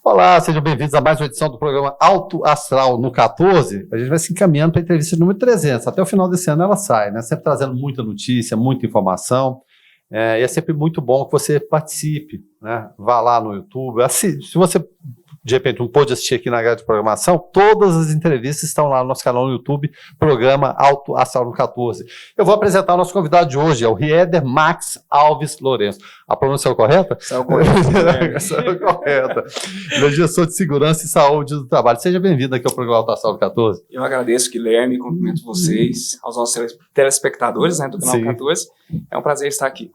Olá, sejam bem-vindos a mais uma edição do programa Alto Astral no 14. A gente vai se encaminhando para a entrevista número 300. Até o final desse ano ela sai, né? Sempre trazendo muita notícia, muita informação. E é sempre muito bom que você participe, né? Vá lá no YouTube. Se você, de repente, não pôde assistir aqui na grade de programação, todas as entrevistas estão lá no nosso canal no YouTube, programa Alto Astral no 14. Eu vou apresentar o nosso convidado de hoje, é o Rieder Max Alves Lourenço. A pronúncia é correta? Saiu correta. Saiu correta. Ele é gestor de segurança e saúde do trabalho. Seja bem-vindo aqui ao programa Alto Astral no 14. Eu agradeço, Guilherme, cumprimento vocês, aos nossos telespectadores, né, do canal Sim. 14. É um prazer estar aqui.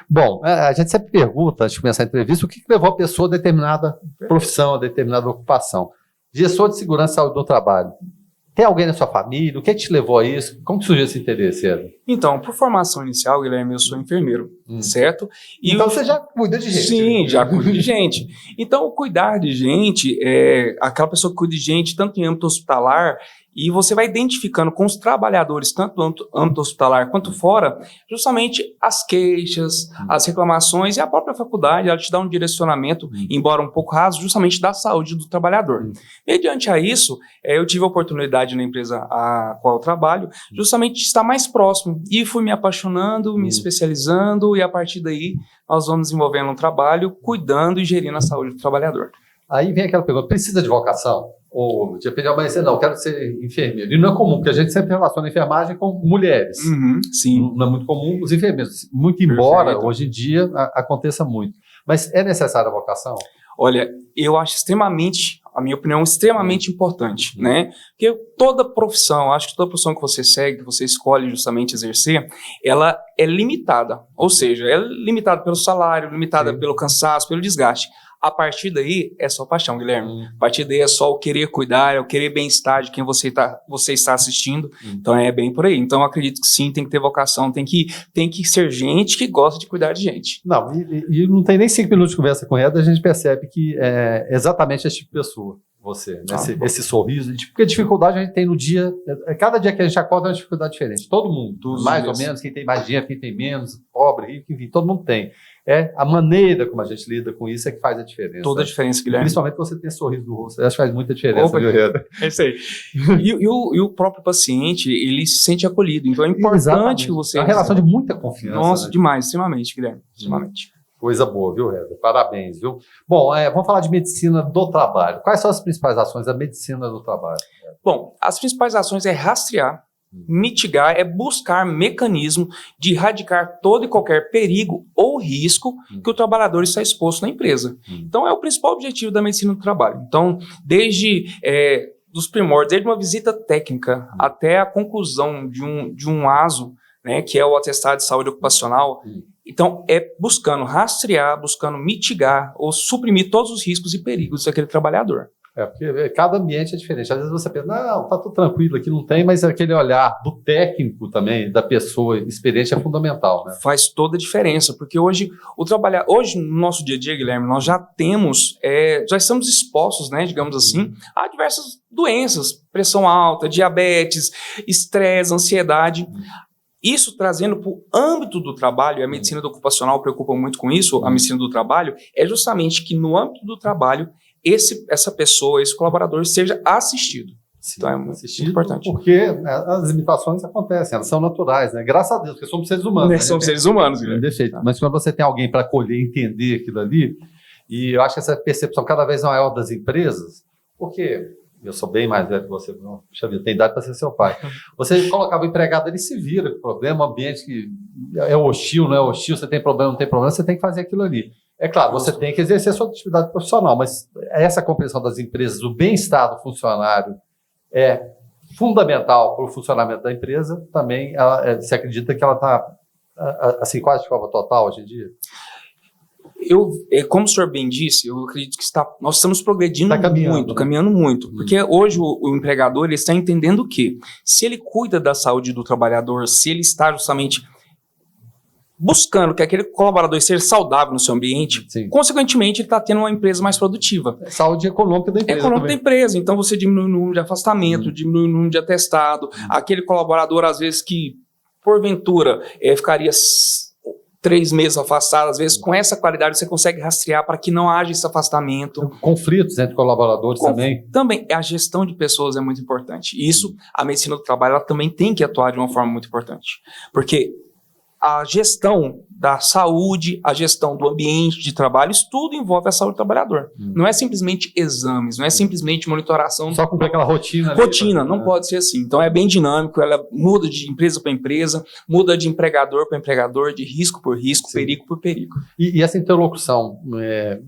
Bom, a gente sempre pergunta, antes de começar a entrevista, o que levou a pessoa a determinada profissão, a determinada ocupação. Gestor de segurança e saúde do trabalho. Tem alguém na sua família? O que te levou a isso? Como que surgiu esse interesse, Eda? Então, por formação inicial, Guilherme, eu sou enfermeiro, certo? E então você já cuida de gente. Sim, já cuido de gente. Então, cuidar de gente, aquela pessoa que cuida de gente, tanto em âmbito hospitalar, e você vai identificando com os trabalhadores, tanto no âmbito hospitalar quanto fora, justamente as queixas, as reclamações, e a própria faculdade, ela te dá um direcionamento, embora um pouco raso, justamente da saúde do trabalhador. Mediante a isso, eu tive a oportunidade na empresa a qual eu trabalho, justamente de estar mais próximo, e fui me apaixonando, me especializando, e a partir daí nós vamos desenvolvendo um trabalho, cuidando e gerindo a saúde do trabalhador. Aí vem aquela pergunta, precisa de vocação? Ou de repente amanhecer, não, quero ser enfermeiro. E não é comum, porque a gente sempre relaciona a enfermagem com mulheres. Sim. Não é muito comum os enfermeiros. Muito embora, Perfeito. hoje em dia, aconteça muito. Mas é necessária a vocação? Olha, eu acho extremamente, a minha opinião, extremamente importante, né? Porque toda profissão, acho que toda profissão que você segue, que você escolhe justamente exercer, ela é limitada. Ou seja, é limitada pelo salário, limitada pelo cansaço, pelo desgaste. A partir daí é só paixão, Guilherme. A partir daí é só o querer cuidar, é o querer bem-estar de quem você está assistindo. Então é bem por aí. Então eu acredito que sim, tem que ter vocação, tem que ser gente que gosta de cuidar de gente. Não, e não tem nem 5 minutos de conversa com ela, a gente percebe que é exatamente esse tipo de pessoa, você, né? Esse sorriso, porque a dificuldade a gente tem no dia, cada dia que a gente acorda é uma dificuldade diferente, todo mundo, mais ou menos, quem tem mais dinheiro, quem tem menos, pobre, rico, enfim, todo mundo tem. A maneira como a gente lida com isso é que faz a diferença. Toda a diferença, Guilherme. Principalmente você ter sorriso no rosto, acho que faz muita diferença. É isso aí. E o próprio paciente, ele se sente acolhido, então é importante que você... É uma relação de muita confiança. Nossa, né? demais, extremamente, Guilherme, extremamente. Coisa boa, viu, Reda? Parabéns, viu? Bom, vamos falar de medicina do trabalho. Quais são as principais ações da medicina do trabalho? Bom, as principais ações é rastrear, mitigar, é buscar mecanismo de erradicar todo e qualquer perigo ou risco que o trabalhador está exposto na empresa. Então, é o principal objetivo da medicina do trabalho. Então, desde dos primórdios, desde uma visita técnica até a conclusão de um ASO, né, que é o Atestado de Saúde Ocupacional. Então, é buscando rastrear, buscando mitigar ou suprimir todos os riscos e perigos daquele trabalhador. Porque cada ambiente é diferente. Às vezes você pensa, não, tá tudo tranquilo aqui, não tem, mas aquele olhar do técnico também, da pessoa experiente é fundamental, né? Faz toda a diferença, porque hoje no nosso dia a dia, Guilherme, nós já temos, já estamos expostos, né, digamos assim, a diversas doenças, pressão alta, diabetes, estresse, ansiedade. Isso trazendo para o âmbito do trabalho, e a medicina do ocupacional preocupa muito com isso, a medicina do trabalho, é justamente que no âmbito do trabalho, essa pessoa, esse colaborador seja assistido. Sim, então é muito importante. Porque as limitações acontecem, elas são naturais, né? Graças a Deus, porque somos seres humanos. Né? Somos seres humanos, Guilherme. Defeito. Mas quando você tem alguém para acolher, entender aquilo ali, e eu acho que essa percepção cada vez maior das empresas, porque eu sou bem mais velho que você, puxa vida, tem idade para ser seu pai. Você colocava o empregado, ele se vira com o problema, ambiente que é hostil, não é hostil, você tem problema, não tem problema, você tem que fazer aquilo ali. É claro, você tem que exercer a sua atividade profissional, mas essa compreensão das empresas, o bem-estar do funcionário é fundamental para o funcionamento da empresa, também se acredita que ela está assim, quase de forma total hoje em dia? Como o senhor bem disse, eu acredito que nós estamos progredindo caminhando muito, porque hoje o empregador ele está entendendo que se ele cuida da saúde do trabalhador, se ele está justamente buscando que aquele colaborador seja saudável no seu ambiente, consequentemente ele está tendo uma empresa mais produtiva. Saúde econômica da empresa. Econômica da empresa, então você diminui o número de afastamento, diminui o número de atestado, aquele colaborador às vezes que porventura ficaria 3 meses afastado, às vezes com essa qualidade você consegue rastrear para que não haja esse afastamento. Conflitos entre colaboradores também. Também, a gestão de pessoas é muito importante. E isso, a medicina do trabalho, ela também tem que atuar de uma forma muito importante. Porque a gestão da saúde, a gestão do ambiente de trabalho, isso tudo envolve a saúde do trabalhador. Não é simplesmente exames, não é simplesmente monitoração. Só cumprir aquela rotina. Rotina, não pode ser assim. Então é bem dinâmico, ela muda de empresa para empresa, muda de empregador para empregador, de risco por risco, sim, perigo por perigo. E essa interlocução,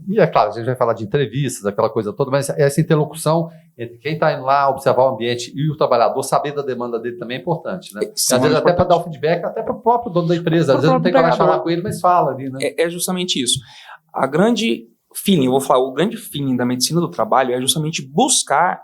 e é claro, a gente vai falar de entrevistas, aquela coisa toda, mas essa interlocução entre quem está indo lá observar o ambiente e o trabalhador, saber da demanda dele também é importante, né? Às vezes até para dar o feedback, até para o próprio dono da empresa, às vezes não tem como falar com ele, mas fala ali, né? É justamente isso. A grande feeling, eu vou falar, o grande feeling da medicina do trabalho é justamente buscar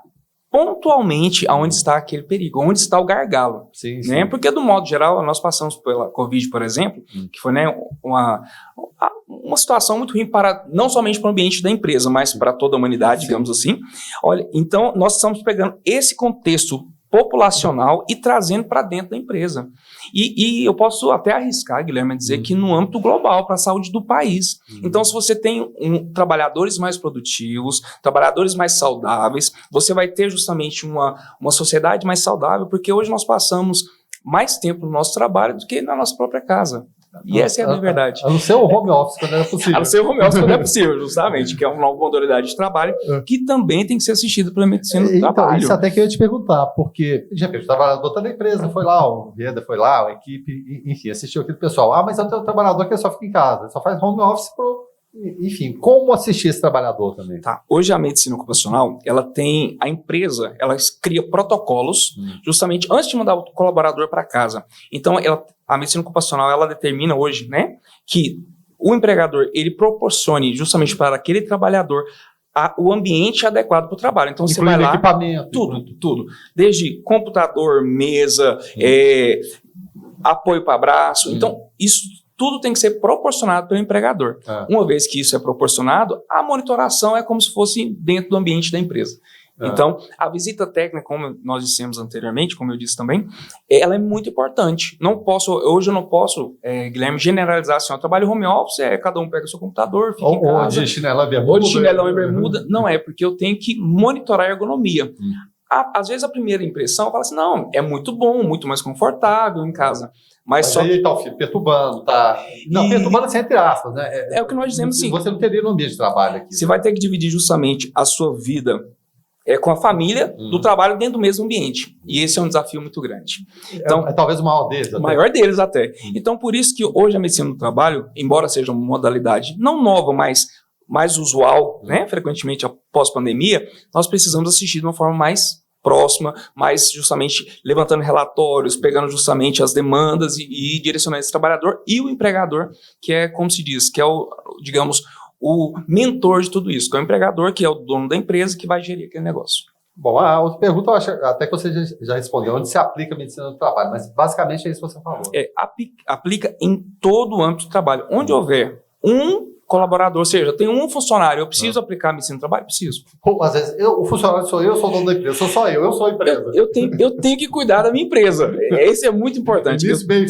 pontualmente aonde está aquele perigo, onde está o gargalo. Sim, né? sim. Porque, do modo geral, nós passamos pela Covid, por exemplo, que foi, né, uma situação muito ruim para, não somente para o ambiente da empresa, mas para toda a humanidade, sim, digamos assim. Olha, então, nós estamos pegando esse contexto populacional e trazendo para dentro da empresa. E eu posso até arriscar, Guilherme, a dizer que no âmbito global, para a saúde do país. Então, se você tem trabalhadores mais produtivos, trabalhadores mais saudáveis, você vai ter justamente uma sociedade mais saudável, porque hoje nós passamos mais tempo no nosso trabalho do que na nossa própria casa. E essa é a verdade. A não ser o home office, quando é possível. A não ser o home office, quando é possível, justamente, que é uma nova modalidade de trabalho que também tem que ser assistida pela medicina do trabalho. Isso até que eu ia te perguntar, porque, já o trabalhador está na empresa, foi lá, o Veda foi lá, a equipe, enfim, assistiu aquele pessoal. Ah, mas o trabalhador que só fica em casa, só faz home office enfim, como assistir esse trabalhador também? Tá. Hoje a medicina ocupacional, ela tem, a empresa, ela cria protocolos justamente antes de mandar o colaborador para casa. Então, a medicina ocupacional, ela determina hoje, né, que o empregador, ele proporcione justamente para aquele trabalhador o ambiente adequado para o trabalho. Então, você vai lá, equipamento, tudo. Desde computador, mesa, apoio para braço. Então, isso tudo tem que ser proporcionado pelo empregador. Uma vez que isso é proporcionado, a monitoração é como se fosse dentro do ambiente da empresa. Então, a visita técnica, como nós dissemos anteriormente, como eu disse também, ela é muito importante. Hoje eu não posso, Guilherme, generalizar assim, eu trabalho home office, cada um pega o seu computador, fica em casa. Ou de chinelão e bermuda. Ou de chinelão e bermuda. Não é, porque eu tenho que monitorar a ergonomia. Às vezes a primeira impressão fala assim, não, é muito bom, muito mais confortável em casa. Mas só aí tá o filho perturbando, tá? Não, perturbando assim, entre aspas, né? É o que nós dizemos, sim. Você não teria no ambiente de trabalho aqui. Você vai ter que dividir justamente a sua vida com a família do trabalho dentro do mesmo ambiente. E esse é um desafio muito grande. Então, talvez o maior deles. O maior deles até. Então, por isso que hoje a medicina do trabalho, embora seja uma modalidade não nova, mas mais usual, né, frequentemente após pandemia, nós precisamos assistir de uma forma mais próxima, mas justamente levantando relatórios, pegando justamente as demandas e direcionando esse trabalhador e o empregador, que é, como se diz, que é digamos, o mentor de tudo isso, que é o empregador, que é o dono da empresa, que vai gerir aquele negócio. Bom, a outra pergunta, eu acho até que você já respondeu, onde se aplica a medicina do trabalho, mas basicamente é isso que você falou. Aplica em todo o âmbito do trabalho. Onde houver um colaborador, ou seja, tem um funcionário, eu preciso aplicar a medicina do trabalho? Preciso. Às vezes, o funcionário sou eu sou o dono da empresa, eu sou a empresa. Eu tenho que cuidar da minha empresa. Isso é muito importante. Isso bem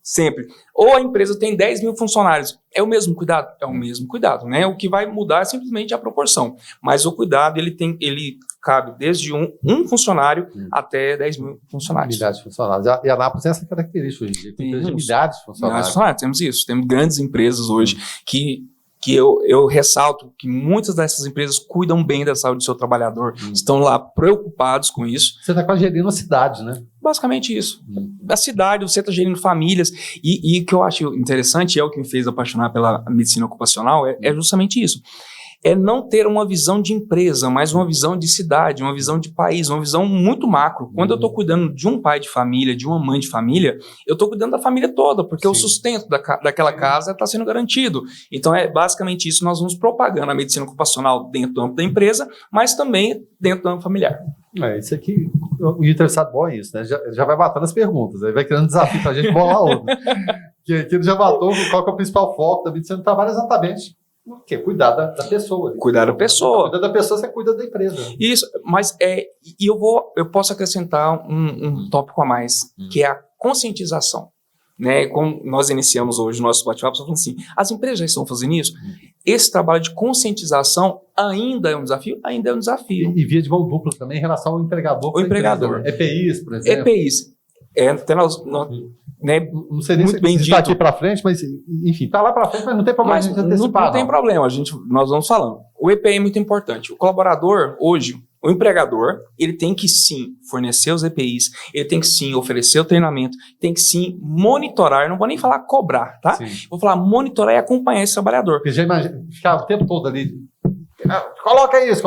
sempre. Ou a empresa tem 10 mil funcionários. É o mesmo cuidado? É o mesmo cuidado, né? O que vai mudar é simplesmente a proporção. Mas o cuidado, ele cabe desde um funcionário até 10 mil funcionários. Milhares de funcionários. E a Anápolis tem essa característica hoje em dia. Tem milhares de funcionários. Temos isso. Temos grandes empresas hoje que eu ressalto que muitas dessas empresas cuidam bem da saúde do seu trabalhador, estão lá preocupados com isso. Você está quase gerindo a cidade, né? Basicamente isso. A cidade, você está gerindo famílias. E o que eu acho interessante, é o que me fez apaixonar pela medicina ocupacional, é justamente isso. É não ter uma visão de empresa, mas uma visão de cidade, uma visão de país, uma visão muito macro. Quando eu estou cuidando de um pai de família, de uma mãe de família, eu estou cuidando da família toda, porque o sustento daquela casa está sendo garantido. Então, é basicamente isso, nós vamos propagando a medicina ocupacional dentro do âmbito da empresa, mas também dentro do âmbito familiar. Isso aqui, o interessado bom é isso, né? Já vai matando as perguntas, aí vai criando desafio para a gente bolar outra. Que ele já matou qual que é o principal foco da medicina do trabalho, exatamente. O quê? Cuidar da pessoa. Cuidar da pessoa. Cuidar da pessoa, você cuida da empresa. Isso, mas eu posso acrescentar um tópico a mais, que é a conscientização. né, como nós iniciamos hoje o nosso bate-papo, falando assim, as empresas já estão fazendo isso? Esse trabalho de conscientização ainda é um desafio? Ainda é um desafio. E via de mão dupla também em relação ao empregador. O empregador. EPIs, por exemplo. EPIs. Até né, não sei nem muito bem se dito. está aqui para frente, mas enfim, está lá para frente, mas não tem problema Mas a gente antecipar. Não tem problema, nós vamos falando. O EPI é muito importante. O colaborador, hoje, o empregador, ele tem que sim fornecer os EPIs, ele tem que sim oferecer o treinamento, tem que sim monitorar, eu não vou nem falar cobrar, tá? Sim. Vou falar monitorar e acompanhar esse trabalhador. Porque já imagina, ficar o tempo todo ali, coloca isso,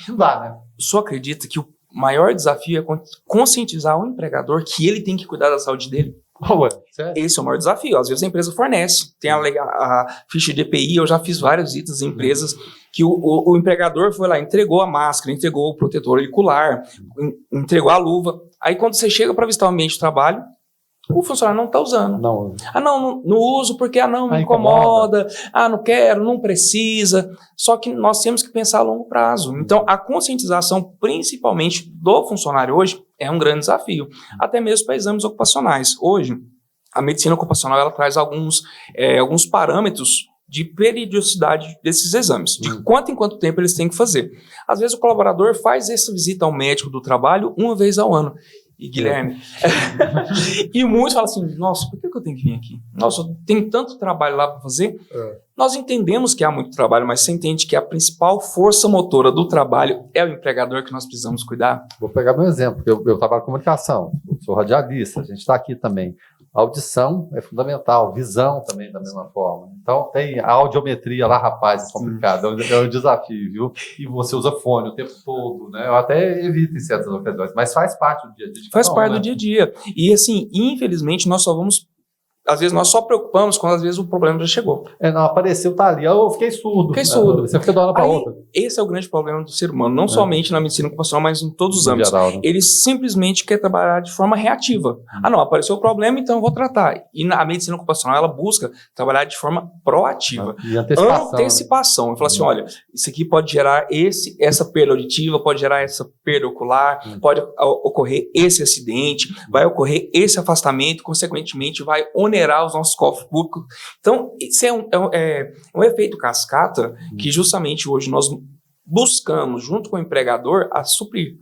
não dá, né? Só acredita que o maior desafio é conscientizar o empregador que ele tem que cuidar da saúde dele. Ué, esse é o maior desafio. Às vezes a empresa fornece, tem a ficha de EPI, eu já fiz vários itens em empresas que o empregador foi lá, entregou a máscara, entregou o protetor auricular, entregou a luva. Aí quando você chega para visitar o ambiente de trabalho, o funcionário não está usando. Não. Não uso porque não me incomoda, não quero, não precisa. Só que nós temos que pensar a longo prazo. Então, a conscientização, principalmente do funcionário hoje, é um grande desafio. Até mesmo para exames ocupacionais. Hoje, a medicina ocupacional ela traz alguns parâmetros de periodicidade desses exames, de quanto em quanto tempo eles têm que fazer. Às vezes o colaborador faz essa visita ao médico do trabalho uma vez ao ano. E Guilherme, e muitos falam assim, nossa, por que eu tenho que vir aqui? Nossa, tem tanto trabalho lá para fazer. Nós entendemos que há muito trabalho, mas você entende que a principal força motora do trabalho é o empregador que nós precisamos cuidar? Vou pegar meu exemplo, eu trabalho em comunicação, sou radialista, a gente está aqui também. Audição é fundamental, visão também da mesma forma. Então tem a audiometria lá, rapaz, é complicado, é um desafio, viu? E você usa fone o tempo todo, né? Eu até evito em certas ocasiões, mas faz parte do dia a dia. Faz parte do dia a dia. E assim, infelizmente, às vezes nós só preocupamos quando às vezes o problema já chegou. Não apareceu, tá ali. Eu fiquei surdo. Fiquei surdo. Você fica de uma hora para outra. Esse é o grande problema do ser humano, não somente na medicina ocupacional, mas em todos os âmbitos. Geral, né? Ele simplesmente quer trabalhar de forma reativa. Não, apareceu o problema, então eu vou tratar. E na medicina ocupacional, ela busca trabalhar de forma proativa. E antecipação. Eu falo assim, olha, isso aqui pode gerar essa perda auditiva, pode gerar essa perda ocular, pode ocorrer esse acidente, vai ocorrer esse afastamento, consequentemente vai onerar os nossos cofres públicos. Então, isso é um efeito cascata que justamente hoje nós buscamos, junto com o empregador, a suprir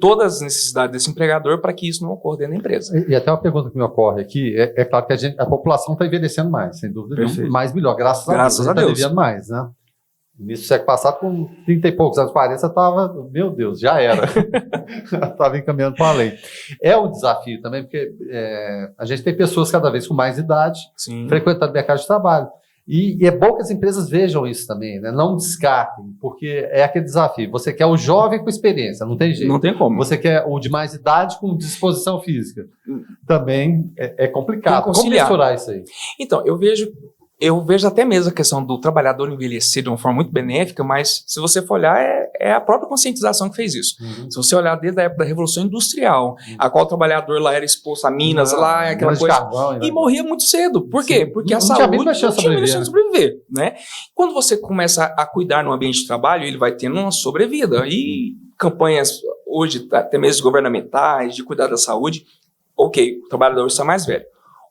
todas as necessidades desse empregador para que isso não ocorra dentro da empresa. E até uma pergunta que me ocorre aqui, é claro que a população está envelhecendo mais, sem dúvida nenhuma, mais melhor, graças a Deus. Está vivendo mais, né? Início do século passado, com 30 e poucos anos, 40, você estava, meu Deus, já era. Estava encaminhando para além. É um desafio também, porque a gente tem pessoas cada vez com mais idade, frequentando o mercado de trabalho. E é bom que as empresas vejam isso também, né? Não descartem, porque é aquele desafio. Você quer o jovem com experiência, não tem jeito. Não tem como. Você quer o de mais idade com disposição física. Também é complicado. Como misturar isso aí? Então, eu vejo até mesmo a questão do trabalhador envelhecer de uma forma muito benéfica, mas se você for olhar, é a própria conscientização que fez isso. Se você olhar desde a época da Revolução Industrial, a qual o trabalhador lá era exposto a minas, aquela coisa, carvão, e morria muito cedo. Por quê? Porque a saúde não tinha chance de sobreviver. Né? Quando você começa a cuidar no ambiente de trabalho, ele vai tendo uma sobrevida. E campanhas hoje, até mesmo governamentais, de cuidar da saúde, o trabalhador está mais velho.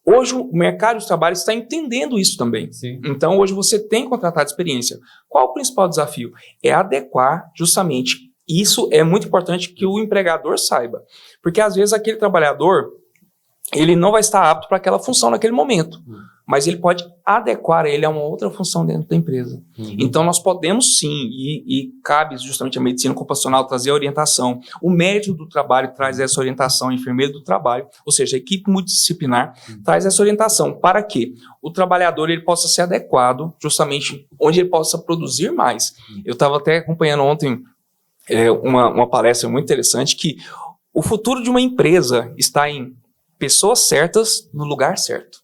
Hoje o mercado de trabalho está entendendo isso também. Sim. Então hoje você tem contratado experiência. Qual o principal desafio? É adequar justamente. Isso é muito importante que o empregador saiba. Porque às vezes aquele trabalhador, ele não vai estar apto para aquela função naquele momento. Mas ele pode adequar ele a uma outra função dentro da empresa. Então nós podemos sim, e cabe justamente a medicina ocupacional trazer a orientação. O médico do trabalho traz essa orientação, o enfermeiro do trabalho, ou seja, a equipe multidisciplinar traz essa orientação para que o trabalhador ele possa ser adequado justamente onde ele possa produzir mais. Eu estava até acompanhando ontem uma palestra muito interessante que o futuro de uma empresa está em pessoas certas no lugar certo.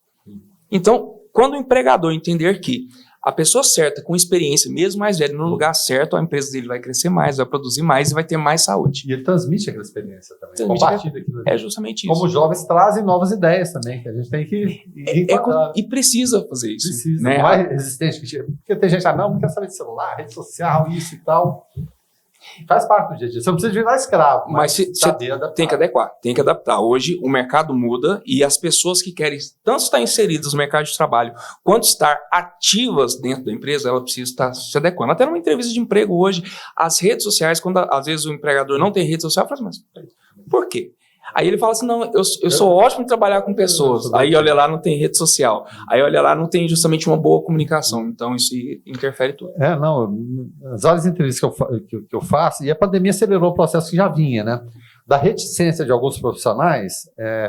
Então, quando o empregador entender que a pessoa certa, com experiência, mesmo mais velha, no lugar certo, a empresa dele vai crescer mais, vai produzir mais e vai ter mais saúde. E ele transmite aquela experiência também, compartilha aquilo ali. É justamente isso. Como os jovens trazem novas ideias também, que a gente tem que e precisa fazer isso. Precisa, né? Mais resistente. Porque tem gente, não quero saber de celular, rede social, isso e tal. Faz parte do dia a dia. Você não precisa virar escravo, Mas você tem que adequar, tem que adaptar. Hoje o mercado muda e as pessoas que querem tanto estar inseridas no mercado de trabalho quanto estar ativas dentro da empresa, ela precisa estar se adequando. Até numa entrevista de emprego hoje, as redes sociais, quando às vezes o empregador não tem rede social, eu falo assim, mas por quê? Aí ele fala assim, não, eu sou ótimo em trabalhar com pessoas. Aí olha lá, não tem rede social. Aí olha lá, não tem justamente uma boa comunicação. Então isso interfere tudo. Não, as várias entrevistas que eu faço, e a pandemia acelerou o processo que já vinha, né? Da reticência de alguns profissionais,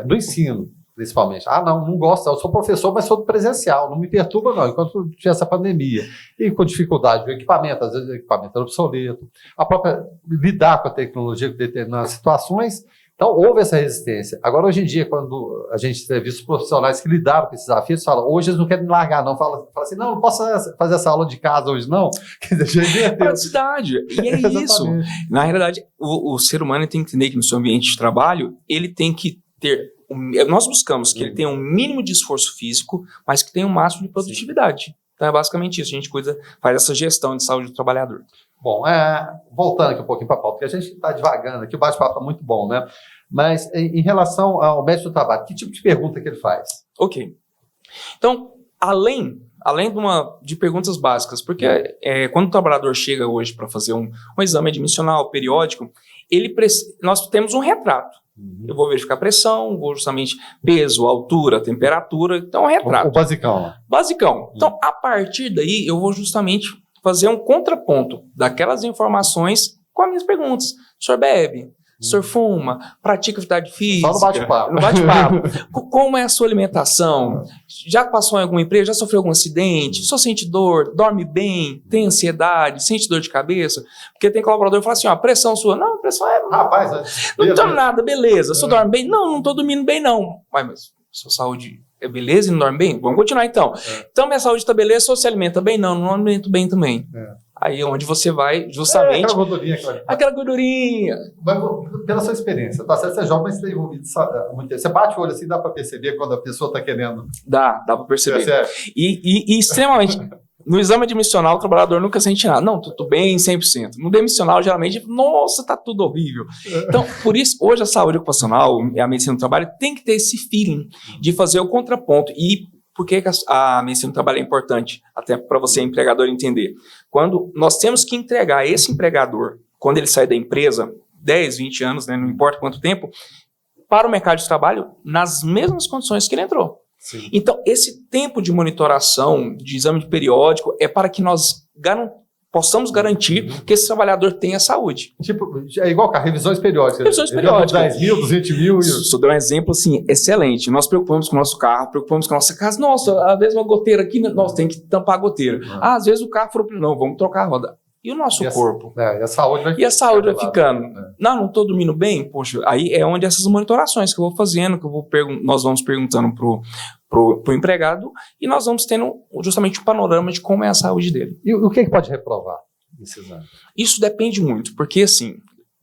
do ensino, principalmente. Não gosto, eu sou professor, mas sou do presencial, não me perturba não, enquanto tinha essa pandemia. E com dificuldade do equipamento, às vezes o equipamento era obsoleto. A própria lidar com a tecnologia, com determinadas situações. Então, houve essa resistência. Agora, hoje em dia, quando a gente tem visto profissionais que lidaram com esses desafios, falam, hoje eles não querem largar, não. Fala assim, não posso fazer essa aula de casa hoje, não. Quer dizer, já inverteu. Praticidade. E é isso. Na realidade, o ser humano tem que entender que no seu ambiente de trabalho, ele tem que ter... Nós buscamos que ele tenha um mínimo de esforço físico, mas que tenha um máximo de produtividade. Sim. Então, é basicamente isso. A gente faz essa gestão de saúde do trabalhador. Bom, voltando aqui um pouquinho para a pauta, porque a gente está devagando aqui, o bate-papo está muito bom, né? Mas em relação ao médico do trabalho, que tipo de pergunta que ele faz? Ok. Então, além de perguntas básicas, porque quando o trabalhador chega hoje para fazer um exame admissional periódico, nós temos um retrato. Eu vou verificar a pressão, vou justamente peso, altura, temperatura, então é um retrato. O basicão. Basicão. Então, a partir daí, eu vou justamente fazer um contraponto daquelas informações com as minhas perguntas. O senhor bebe? O senhor fuma? Pratica atividade física? Só no bate-papo. No bate-papo. Como é a sua alimentação? Já passou em alguma empresa? Já sofreu algum acidente? Só sente dor? Dorme bem? Tem ansiedade? Sente dor de cabeça? Porque tem colaborador que fala assim, a pressão sua... Não, a pressão é... Rapaz... Não tô nada, beleza. O senhor dorme bem? Não tô dormindo bem, não. Mas sua saúde... É beleza e não dorme bem? Vamos continuar então. Então, minha saúde está beleza, se você se alimenta bem? Não alimento bem também. Aí é onde você vai justamente... aquela gordurinha. Aquela gordurinha. Mas, pela sua experiência, tá certo? Você é jovem, mas você está envolvido muito tempo. Você bate o olho assim, dá para perceber quando a pessoa está querendo... Dá para perceber. E extremamente... No exame admissional, o trabalhador nunca sente nada. Não, tô bem 100%. No demissional, geralmente, nossa, tá tudo horrível. Então, por isso, hoje a saúde ocupacional e a medicina do trabalho tem que ter esse feeling de fazer o contraponto. E por que a medicina do trabalho é importante? Até para você, empregador, entender. Quando nós temos que entregar esse empregador, quando ele sai da empresa, 10, 20 anos, né, não importa quanto tempo, para o mercado de trabalho nas mesmas condições que ele entrou. Sim. Então, esse tempo de monitoração, de exame periódico, é para que nós possamos garantir que esse trabalhador tenha saúde. Tipo, é igual com revisões periódicas. Revisões periódicas. 10 mil, 200 mil. Isso dá um exemplo, assim, excelente. Nós preocupamos com o nosso carro, preocupamos com a nossa casa. Nossa, às vezes uma goteira aqui, nós temos que tampar a goteira. Às vezes o carro falou, não, vamos trocar a roda. E o nosso corpo? E a saúde vai ficando. E a saúde vai ficando. Não estou dormindo bem? Poxa, aí é onde essas monitorações que eu vou fazendo, que nós vamos perguntando pro empregado e nós vamos tendo justamente um panorama de como é a saúde dele. E o que pode reprovar nesse exame? Isso depende muito, porque assim,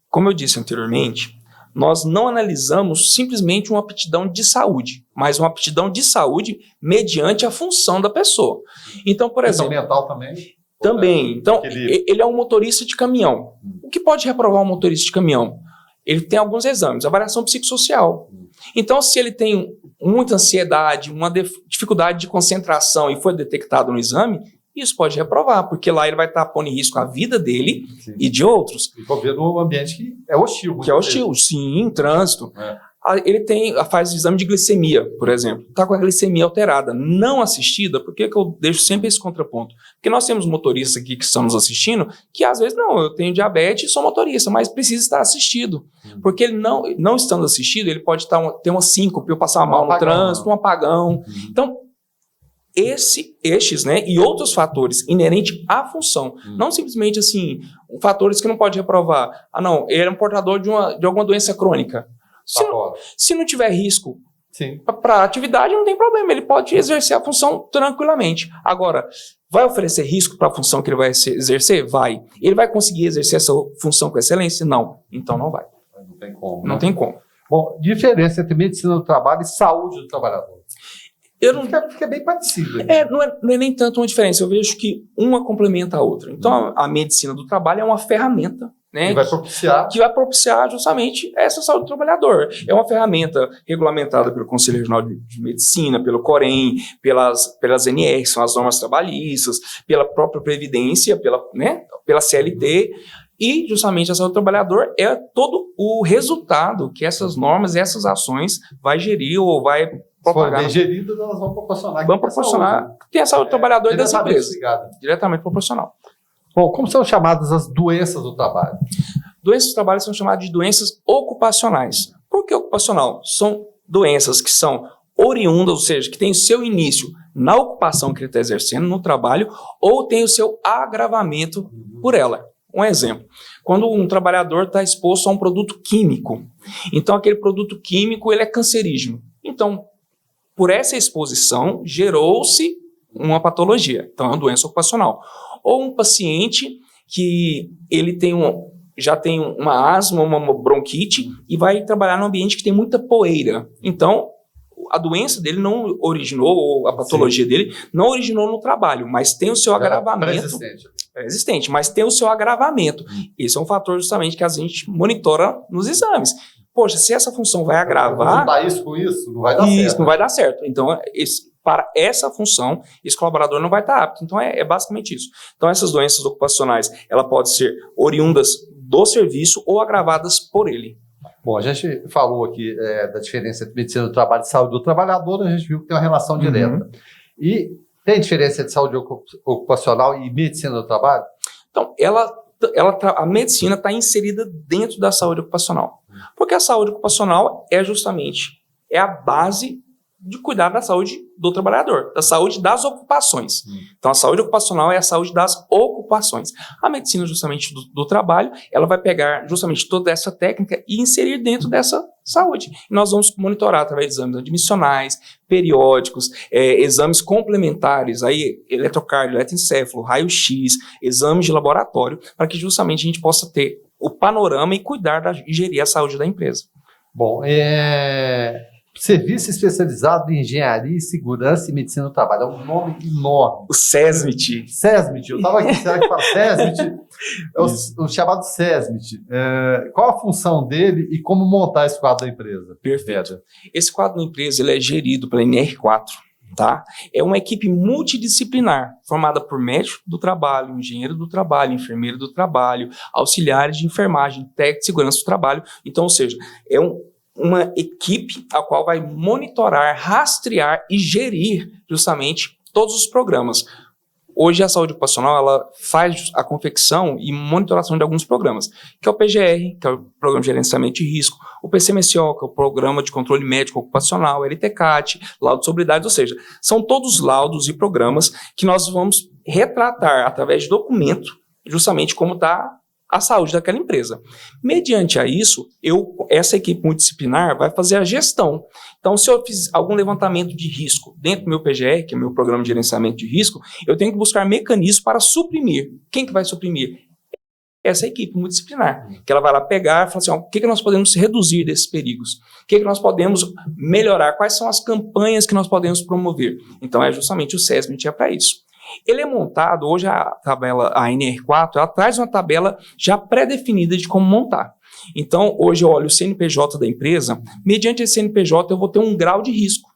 como eu disse anteriormente, nós não analisamos simplesmente uma aptidão de saúde, mas uma aptidão de saúde mediante a função da pessoa. Então, por exemplo... mental também? Também. Então, ele é um motorista de caminhão. O que pode reprovar um motorista de caminhão? Ele tem alguns exames, avaliação psicossocial. Então, se ele tem muita ansiedade, uma dificuldade de concentração e foi detectado no exame, isso pode reprovar, porque lá ele vai estar pondo em risco a vida dele e de outros. E envolvendo um ambiente que é hostil. Que é hostil, sim, trânsito. Ele faz exame de glicemia, por exemplo. Está com a glicemia alterada, não assistida. Por que eu deixo sempre esse contraponto? Porque nós temos motoristas aqui que estão nos assistindo que às vezes, não, eu tenho diabetes e sou motorista, mas precisa estar assistido. Porque ele não estando assistido, ele pode ter uma síncope, ou passar mal no trânsito, um apagão. Então, estes, né, e outros fatores inerentes à função, não simplesmente assim, fatores que não pode reprovar. Não, ele é um portador de alguma doença crônica. Se não tiver risco para a atividade, não tem problema, ele pode exercer a função tranquilamente. Agora, vai oferecer risco para a função que ele vai exercer? Vai. Ele vai conseguir exercer essa função com excelência? Não. Então não vai. Não tem como. Não tem como. Bom, diferença entre medicina do trabalho e saúde do trabalhador. Fica bem parecido. Não é nem tanto uma diferença. Eu vejo que uma complementa a outra. Então, a medicina do trabalho é uma ferramenta, né, que vai propiciar justamente essa saúde do trabalhador. É uma ferramenta regulamentada pelo Conselho Regional de Medicina, pelo COREM, pelas NR, que são as normas trabalhistas, pela própria Previdência, pela CLT, e justamente a saúde do trabalhador é todo o resultado que essas normas e essas ações vai gerir ou vai propagar. Se for bem geridas, elas vão proporcionar. Vão proporcionar. Tem a saúde do trabalhador e das empresas. Diretamente proporcional. Bom, como são chamadas as doenças do trabalho? Doenças do trabalho são chamadas de doenças ocupacionais. Por que ocupacional? São doenças que são oriundas, ou seja, que têm o seu início na ocupação que ele está exercendo, no trabalho, ou tem o seu agravamento por ela. Um exemplo, quando um trabalhador está exposto a um produto químico, então aquele produto químico ele é cancerígeno. Então, por essa exposição, gerou-se uma patologia, então é uma doença ocupacional. Ou um paciente que ele já tem uma asma, uma bronquite e vai trabalhar num ambiente que tem muita poeira. Então, a doença dele não originou, ou a patologia dele não originou no trabalho, mas tem o seu agravamento. Pré-existente, mas tem o seu agravamento. Esse é um fator justamente que a gente monitora nos exames. Poxa, se essa função vai agravar... Juntar isso com isso, não vai dar certo. Isso não vai dar certo. Então, para essa função, esse colaborador não vai estar apto. Então, é basicamente isso. Então, essas doenças ocupacionais, ela pode ser oriundas do serviço ou agravadas por ele. Bom, a gente falou aqui da diferença entre medicina do trabalho e saúde do trabalhador, a gente viu que tem uma relação direta. E tem diferença entre saúde ocupacional e medicina do trabalho? Então, a medicina está inserida dentro da saúde ocupacional. Porque a saúde ocupacional é justamente a base de cuidar da saúde do trabalhador, da saúde das ocupações. Então, a saúde ocupacional é a saúde das ocupações. A medicina, justamente, do trabalho, ela vai pegar justamente toda essa técnica e inserir dentro dessa saúde. E nós vamos monitorar através de exames admissionais, periódicos, exames complementares, aí, eletrocardio, eletroencefalo, raio-x, exames de laboratório, para que justamente a gente possa ter o panorama e cuidar e gerir a saúde da empresa. Bom, Serviço Especializado em Engenharia e Segurança e Medicina do Trabalho. É um nome enorme. O SESMIT. SESMIT. Eu estava aqui, será que fala SESMIT? É o chamado SESMIT. Qual a função dele e como montar esse quadro da empresa? Perfeito. Esse quadro da empresa ele é gerido pela NR4. Tá? É uma equipe multidisciplinar, formada por médico do trabalho, engenheiro do trabalho, enfermeiro do trabalho, auxiliares de enfermagem, técnico de segurança do trabalho. Então, ou seja, é uma equipe a qual vai monitorar, rastrear e gerir justamente todos os programas. Hoje a saúde ocupacional ela faz a confecção e monitoração de alguns programas, que é o PGR, que é o Programa de Gerenciamento de Risco, o PCMSO, que é o Programa de Controle Médico Ocupacional, LTCAT, laudo de sobriedade, ou seja, são todos laudos e programas que nós vamos retratar através de documento, justamente como está a saúde daquela empresa. Mediante a isso, essa equipe multidisciplinar vai fazer a gestão. Então, se eu fiz algum levantamento de risco dentro do meu PGR, que é o meu Programa de Gerenciamento de Risco, eu tenho que buscar mecanismos para suprimir. Quem que vai suprimir? Essa equipe multidisciplinar, que ela vai lá pegar e falar assim, o que nós podemos reduzir desses perigos? O que nós podemos melhorar? Quais são as campanhas que nós podemos promover? Então, é justamente o SESMIT para isso. Ele é montado, hoje a tabela, a NR4, ela traz uma tabela já pré-definida de como montar. Então, hoje eu olho o CNPJ da empresa, mediante esse CNPJ eu vou ter um grau de risco.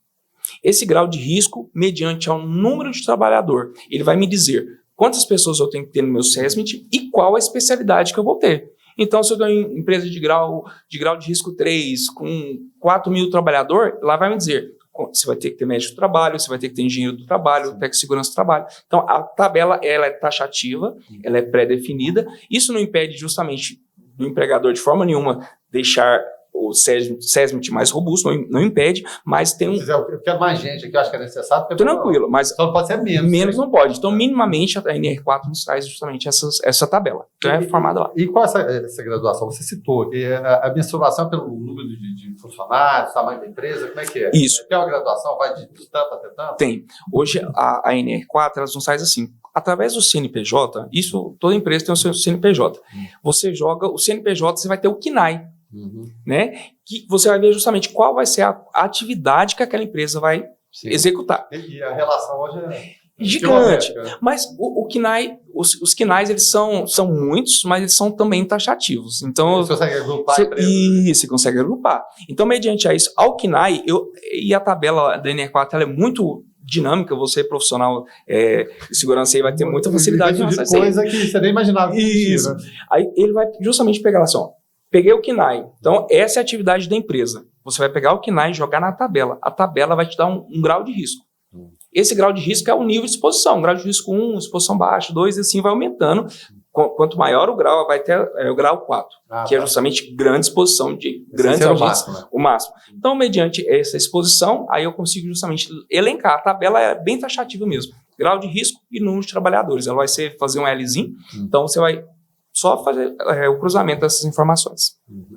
Esse grau de risco, mediante ao número de trabalhador, ele vai me dizer quantas pessoas eu tenho que ter no meu SESMIT e qual a especialidade que eu vou ter. Então, se eu tenho empresa de grau de risco 3, com 4.000 trabalhadores, lá vai me dizer... Você vai ter que ter médico do trabalho, você vai ter que ter engenheiro do trabalho, técnico de segurança do trabalho. Então, a tabela ela é taxativa, ela é pré-definida. Isso não impede justamente do empregador, de forma nenhuma, deixar o SESMIT mais robusto, não impede, mas tem Eu quero mais gente aqui, eu acho que é necessário. Tranquilo, mas... Só não pode ser menos. Menos não pode. Então, minimamente, a NR4 nos traz justamente essa tabela, que é formada lá. E qual é essa graduação? Você citou que a mensuração é pelo número de funcionários, tamanho da empresa, como é que é? Isso. Tem uma graduação, vai de tanto até tanto? Tem. Hoje, a NR4, elas nos traz assim, através do CNPJ, isso, toda empresa tem o seu CNPJ. Você joga o CNPJ, você vai ter o CNAE. Né? Que você vai ver justamente qual vai ser a atividade que aquela empresa vai executar. E a relação hoje é gigante. Mas o KNAI, os KNAIs, eles são muitos, mas eles são também taxativos. Então, você consegue agrupar você consegue agrupar. Então, mediante a isso, ao KNAI, e a tabela da NR4 ela é muito dinâmica, você profissional de segurança aí vai ter muita facilidade. De coisa que você nem imaginava que existia, né? Aí ele vai justamente pegar assim, ó, peguei o KNAI, então essa é a atividade da empresa. Você vai pegar o KNAI e jogar na tabela. A tabela vai te dar um grau de risco. Esse grau de risco é o nível de exposição. Grau de risco 1, exposição baixa, 2, e assim vai aumentando. Quanto maior o grau, vai ter o grau 4, que é justamente grande exposição de grandes agentes, o máximo. Então, mediante essa exposição, aí eu consigo justamente elencar. A tabela é bem taxativa mesmo. Grau de risco e número de trabalhadores. Ela vai fazer um Lzinho, então você vai só fazer o cruzamento dessas informações.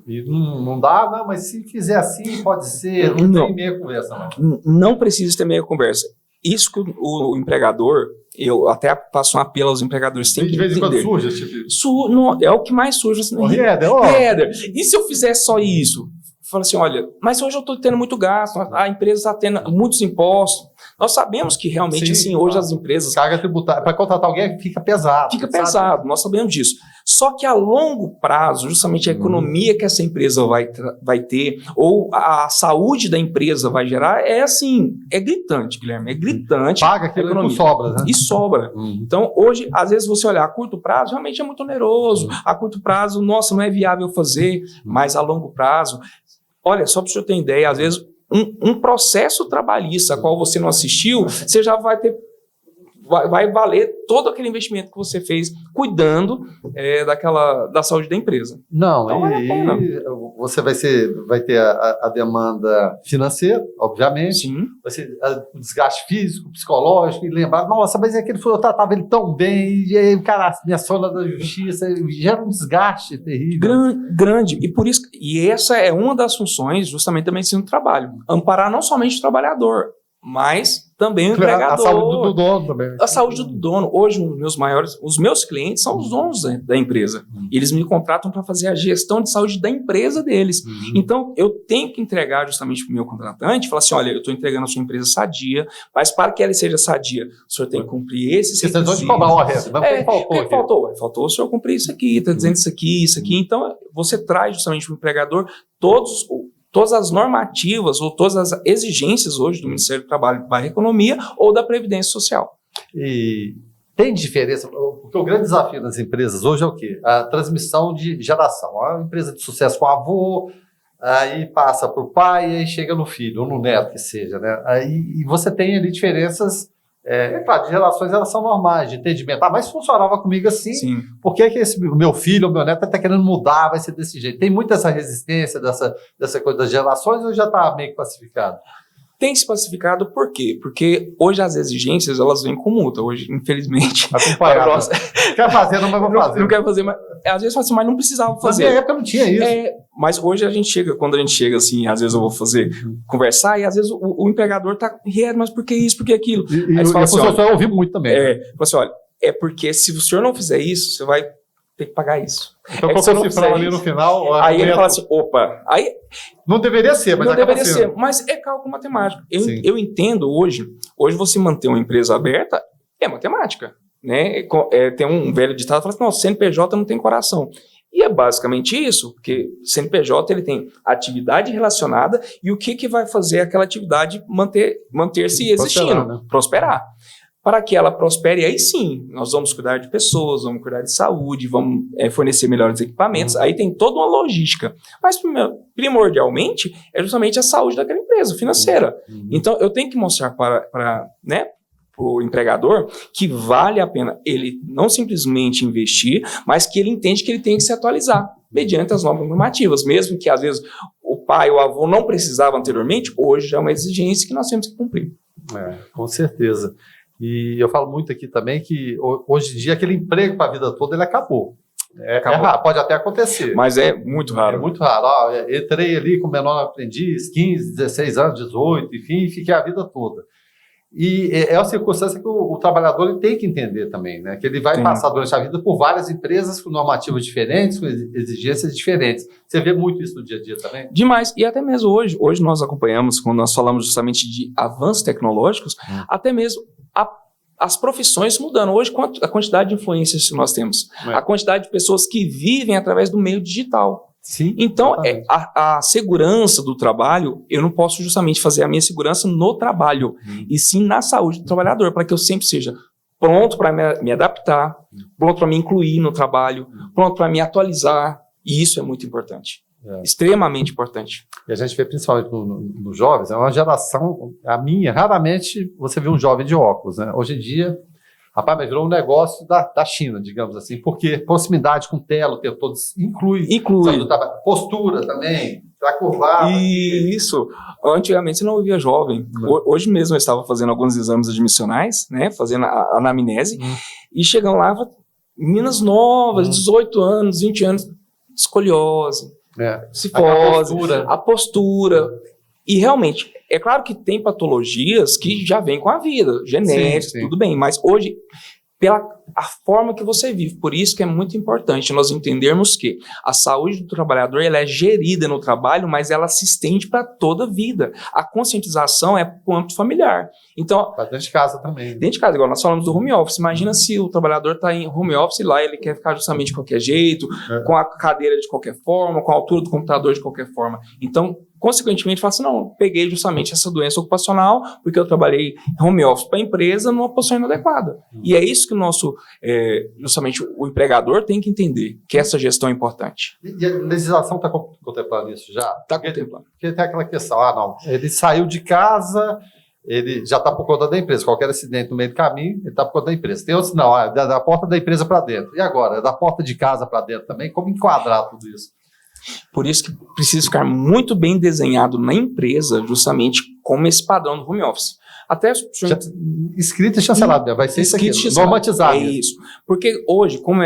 E não dá, não, mas se fizer assim, pode ser, não tem meia conversa. Não precisa ter meia conversa. Isso que o empregador, eu até passo um apelo aos empregadores. De vez em quando surge esse tipo é o que mais surge. Assim, Éder, e se eu fizer só isso? Fala assim, olha, mas hoje eu estou tendo muito gasto, a empresa está tendo muitos impostos. Nós sabemos que realmente, assim, hoje as empresas... Carga tributária, para contratar alguém fica pesado. Fica pesado, nós sabemos disso. Só que a longo prazo, justamente a economia que essa empresa vai ter, ou a saúde da empresa vai gerar, é gritante, Guilherme, é gritante. Paga aquilo com sobras, né? E sobra. Então, hoje, às vezes você olhar a curto prazo, realmente é muito oneroso. A curto prazo, nossa, não é viável fazer, mas a longo prazo... Olha, só para você ter ideia, às vezes um processo trabalhista a qual você não assistiu, você já vai valer todo aquele investimento que você fez cuidando da saúde da empresa. Não, então, você vai ter a demanda financeira, obviamente. Sim. Vai ser o desgaste físico, psicológico, e lembrar, nossa, mas aquele eu tratava ele tão bem, e aí o cara me aciona da justiça, gera um desgaste terrível. Grande. E por isso, essa é uma das funções justamente da medicina do trabalho. Amparar não somente o trabalhador, mas também o empregador. A saúde do dono também. A saúde do dono. Hoje, os meus clientes são os donos da empresa. Eles me contratam para fazer a gestão de saúde da empresa deles. Então, eu tenho que entregar justamente para o meu contratante, falar assim, olha, eu estou entregando a sua empresa sadia, mas para que ela seja sadia, o senhor tem que cumprir esses requisitos. Você cobrar uma renda, mas faltou o senhor cumprir isso aqui, está dizendo isso aqui. Então, você traz justamente para o empregador todas as normativas ou todas as exigências hoje do Ministério do Trabalho para a Economia ou da Previdência Social. E tem diferença, porque o grande desafio das empresas hoje é o quê? A transmissão de geração. A empresa de sucesso com o avô, aí passa para o pai, aí chega no filho, ou no neto, que seja, né? E você tem ali diferenças, claro, de gerações elas são normais, de entendimento. Mas funcionava comigo assim, Sim. Por que o meu filho ou meu neto está querendo mudar, vai ser desse jeito? Tem muita essa resistência dessa coisa das gerações ou já está meio que pacificado? Tem se pacificado por quê? Porque hoje as exigências elas vêm com multa. Hoje, infelizmente... Quer fazer, não vai fazer. Não quer fazer, mas às vezes fala assim, mas não precisava fazer. Na minha época não tinha isso. Mas hoje quando a gente chega assim, às vezes eu vou conversar e às vezes o empregador tá, mas por que isso, por que aquilo? Aí você fala assim, eu ouvi muito também. Fala assim, olha, é porque se o senhor não fizer isso, você vai ter que pagar isso. Então, qual foi o cifrão ali no final? Aí ele fala assim, opa, aí... Não deveria ser, mas acaba sendo. Mas é cálculo matemático. Eu entendo hoje você manter uma empresa aberta é matemática, né? Tem um velho ditado que fala assim, não, CNPJ não tem coração. E é basicamente isso, porque CNPJ ele tem atividade relacionada e o que vai fazer aquela atividade manter-se existindo, né? Prosperar. Para que ela prospere, aí sim, nós vamos cuidar de pessoas, vamos cuidar de saúde, vamos fornecer melhores equipamentos, aí tem toda uma logística. Mas, primordialmente, é justamente a saúde daquela empresa financeira. Então, eu tenho que mostrar para o empregador que vale a pena ele não simplesmente investir, mas que ele entende que ele tem que se atualizar mediante as normas normativas, mesmo que, às vezes, o pai ou o avô não precisava anteriormente, hoje já é uma exigência que nós temos que cumprir. Com certeza. E eu falo muito aqui também que hoje em dia aquele emprego para a vida toda ele acabou. Raro, pode até acontecer. Mas é muito raro. É muito raro. Entrei ali com menor aprendiz, 15, 16 anos, 18, enfim, e fiquei a vida toda. E é uma circunstância que o trabalhador ele tem que entender também, né? Que ele vai passar durante a vida por várias empresas com normativas diferentes, com exigências diferentes. Você vê muito isso no dia a dia também? Demais. E até mesmo hoje nós acompanhamos, quando nós falamos justamente de avanços tecnológicos, até mesmo as profissões mudando. Hoje, a quantidade de influências que nós temos, a quantidade de pessoas que vivem através do meio digital. Sim, então, a segurança do trabalho, eu não posso justamente fazer a minha segurança no trabalho, e sim na saúde do trabalhador, para que eu sempre seja pronto para me adaptar, pronto para me incluir no trabalho, pronto para me atualizar, e isso é muito importante, extremamente importante. E a gente vê principalmente nos jovens, é uma geração, a minha, raramente você vê um jovem de óculos, né? Hoje em dia, rapaz, mas virou um negócio da China, digamos assim, porque proximidade com tela o tempo todo inclui. Postura também, tá curvado. Isso. Antigamente você não ouvia jovem. Hoje mesmo eu estava fazendo alguns exames admissionais, né, fazendo a anamnese, e chegam lá, meninas novas, 18 anos, 20 anos, escoliose, cifose, a postura. E realmente, é claro que tem patologias que já vêm com a vida, genética, tudo bem, mas hoje, pela a forma que você vive, por isso que é muito importante nós entendermos que a saúde do trabalhador ela é gerida no trabalho, mas ela se estende para toda a vida. A conscientização é para o âmbito familiar. Então, dentro de casa também. Dentro de casa, igual nós falamos do home office. Imagina se o trabalhador está em home office e lá ele quer ficar justamente de qualquer jeito, com a cadeira de qualquer forma, com a altura do computador de qualquer forma. Então, consequentemente, fala assim, não, peguei justamente essa doença ocupacional porque eu trabalhei home office para a empresa numa posição inadequada. E é isso que o nosso, justamente o empregador tem que entender, que essa gestão é importante. E a legislação está contemplando isso já? Está contemplando. Porque tem aquela questão, não, ele saiu de casa, ele já está por conta da empresa, qualquer acidente no meio do caminho, ele está por conta da empresa. Tem outros, não, é da porta da empresa para dentro. E agora? É da porta de casa para dentro também? Como enquadrar tudo isso? Por isso que precisa ficar muito bem desenhado na empresa, justamente como esse padrão do home office. Até escrito e chancelado, vai ser isso aqui, normatizado. É isso. Porque hoje, como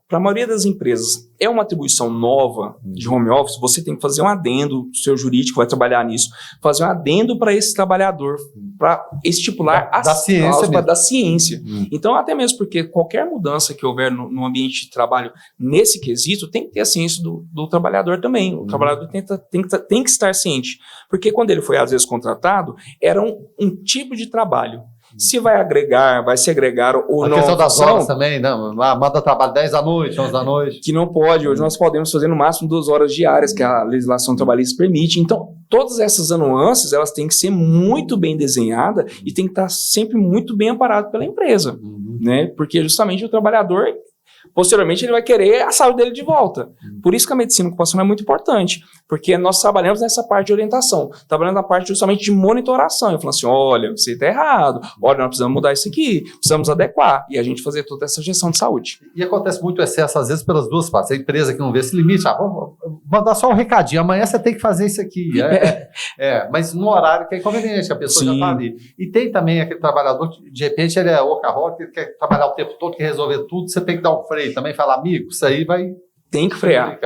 para a maioria das empresas, é uma atribuição nova de home office, você tem que fazer um adendo, o seu jurídico vai trabalhar nisso, fazer um adendo para esse trabalhador, para estipular a cláusula da ciência. Então, até mesmo porque qualquer mudança que houver no ambiente de trabalho nesse quesito, tem que ter a ciência do trabalhador também. O trabalhador tem que estar ciente. Porque quando ele foi, às vezes, contratado, era um tipo de trabalho. Se vai agregar, vai se agregar ou não. A questão das horas também, não. Manda trabalho 10 da noite, 11 da noite. Que não pode. Hoje nós podemos fazer no máximo 2 horas diárias, que a legislação trabalhista permite. Então, todas essas nuances, elas têm que ser muito bem desenhadas e tem que estar sempre muito bem amparado pela empresa. Né? Porque justamente o trabalhador, posteriormente, ele vai querer a saúde dele de volta. Por isso que a medicina ocupacional é muito importante, porque nós trabalhamos nessa parte de orientação, trabalhando na parte justamente de monitoração. Eu falo assim, olha, você está errado, olha, nós precisamos mudar isso aqui, precisamos adequar, e a gente fazer toda essa gestão de saúde. E acontece muito excesso, às vezes, pelas duas partes. A empresa que não vê esse limite, vamos mandar só um recadinho, amanhã você tem que fazer isso aqui. Mas no horário que é inconveniente, a pessoa já está ali. E tem também aquele trabalhador, de repente ele é workaholic, ele quer trabalhar o tempo todo, quer resolver tudo, você tem que dar um freio também, falar, amigo, isso aí vai... Tem que frear.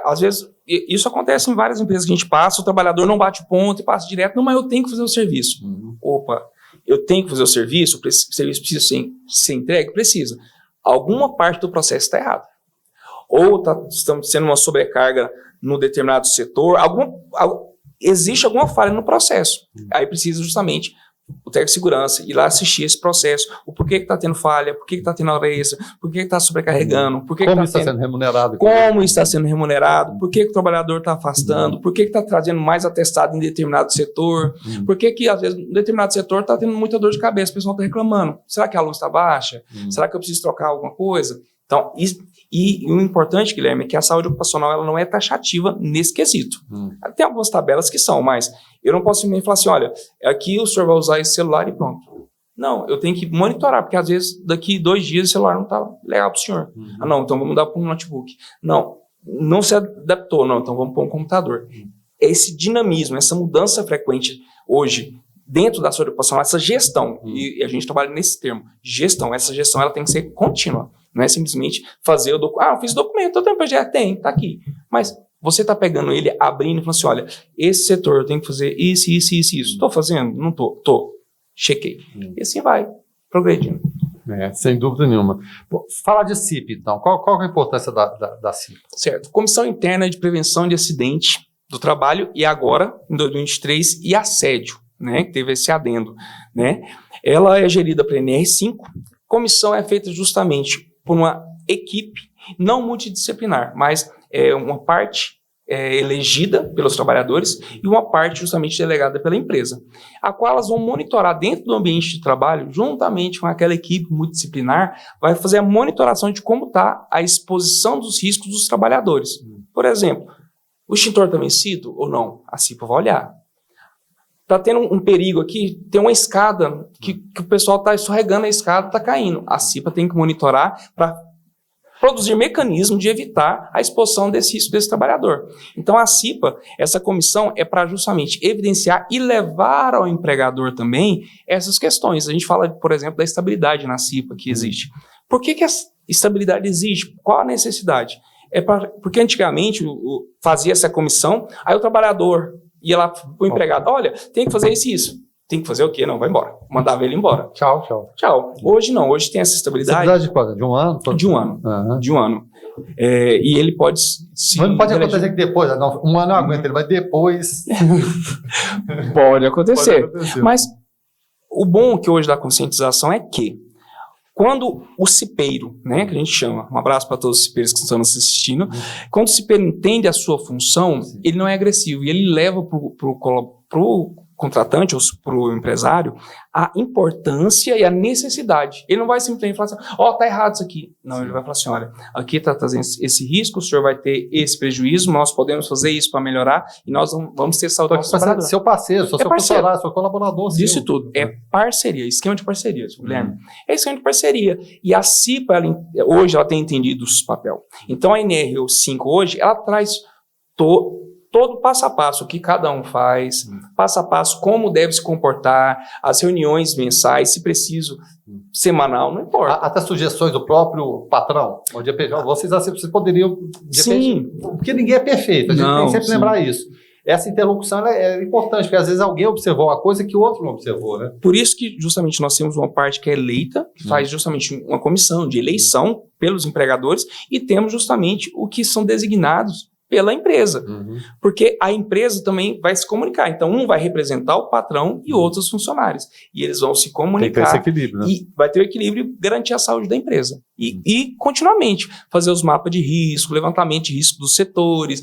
Às vezes, isso acontece em várias empresas que a gente passa, o trabalhador não bate o ponto e passa direto, não, mas eu tenho que fazer o serviço. Opa, eu tenho que fazer o serviço precisa ser entregue? Precisa. Alguma parte do processo está errada. Ou estamos tendo uma sobrecarga no determinado setor, existe alguma falha no processo. Aí precisa justamente o técnico de segurança ir lá assistir esse processo, o porquê que está tendo falha, por que está tendo hora extra, por que está sobrecarregando, como está sendo remunerado, como está sendo remunerado, por que o trabalhador está afastando, por que está trazendo mais atestado em determinado setor, por que às vezes em determinado setor está tendo muita dor de cabeça, o pessoal está reclamando, será que a luz está baixa? Será que eu preciso trocar alguma coisa? Então, e o importante, Guilherme, é que a saúde ocupacional ela não é taxativa nesse quesito. Tem algumas tabelas que são, mas eu não posso simplesmente falar assim, olha, aqui o senhor vai usar esse celular e pronto. Não, eu tenho que monitorar, porque às vezes daqui 2 dias o celular não está legal para o senhor. Não, então vamos mudar para um notebook. Não se adaptou, não, então vamos para um computador. Esse dinamismo, essa mudança frequente hoje, dentro da saúde ocupacional, essa gestão, e a gente trabalha nesse termo, gestão, essa gestão ela tem que ser contínua. Não é simplesmente fazer o documento. Eu fiz o documento, eu tenho um projeto, está aqui. Mas você está pegando ele, abrindo e falando assim, olha, esse setor eu tenho que fazer isso. Estou fazendo? Não estou. Estou. chequei. E assim vai, progredindo. Sem dúvida nenhuma. Bom, falar de CIP, então. Qual é a importância da CIP? Certo. Comissão Interna de Prevenção de Acidente do Trabalho e agora, em 2023, e assédio, né, que teve esse adendo, né? Ela é gerida pela NR5. Comissão é feita justamente por uma equipe não multidisciplinar, mas é uma parte elegida pelos trabalhadores e uma parte justamente delegada pela empresa, a qual elas vão monitorar dentro do ambiente de trabalho, juntamente com aquela equipe multidisciplinar, vai fazer a monitoração de como está a exposição dos riscos dos trabalhadores. Por exemplo, o extintor está vencido ou não? A CIPA vai olhar. Está tendo um perigo aqui, tem uma escada que o pessoal está escorregando, a escada está caindo. A CIPA tem que monitorar para produzir mecanismos de evitar a exposição desse risco desse trabalhador. Então, a CIPA, essa comissão, é para justamente evidenciar e levar ao empregador também essas questões. A gente fala, por exemplo, da estabilidade na CIPA que existe. Por que a estabilidade existe? Qual a necessidade? Porque antigamente fazia essa comissão, aí o trabalhador ia lá para o empregado, olha, tem que fazer isso. Tem que fazer o quê? Não, vai embora. Mandava ele embora. Tchau. Hoje não, hoje tem essa estabilidade. Estabilidade de quanto? De um ano? De um ano. Uhum. De um ano. E ele pode... Mas não pode acontecer que depois, não, um ano eu aguento ele, mas depois... Pode acontecer. Mas o bom que hoje da conscientização é que quando o cipeiro, né, que a gente chama, um abraço para todos os cipeiros que estão nos assistindo, quando o cipeiro entende a sua função, ele não é agressivo e ele leva para o contratante ou para o empresário a importância e a necessidade. Ele não vai simplesmente falar assim, tá errado isso aqui. Não, ele vai falar assim, olha, aqui está trazendo esse risco, o senhor vai ter esse prejuízo, nós podemos fazer isso para melhorar e nós vamos ter saúde. Seu parceiro, seu funcionário, seu colaborador. Disso tudo. É parceria, esquema de parceria, Guilherme. É esquema de parceria. E a CIPA, hoje, ela tem entendido esse papel. Então, a NR5 hoje, ela traz todo passo a passo, o que cada um faz, passo a passo, como deve se comportar, as reuniões mensais, se preciso, semanal, não importa. Até sugestões do próprio patrão. Vocês poderiam... Sim. Porque ninguém é perfeito, a gente tem que sempre lembrar isso. Essa interlocução é importante, porque às vezes alguém observou uma coisa que o outro não observou, né? Por isso que justamente nós temos uma parte que é eleita, que faz justamente uma comissão de eleição pelos empregadores, e temos justamente o que são designados pela empresa, porque a empresa também vai se comunicar, então um vai representar o patrão e outros funcionários, e eles vão se comunicar. Tem que ter esse equilíbrio, né? E vai ter o equilíbrio e garantir a saúde da empresa. E continuamente fazer os mapas de risco, levantamento de risco dos setores,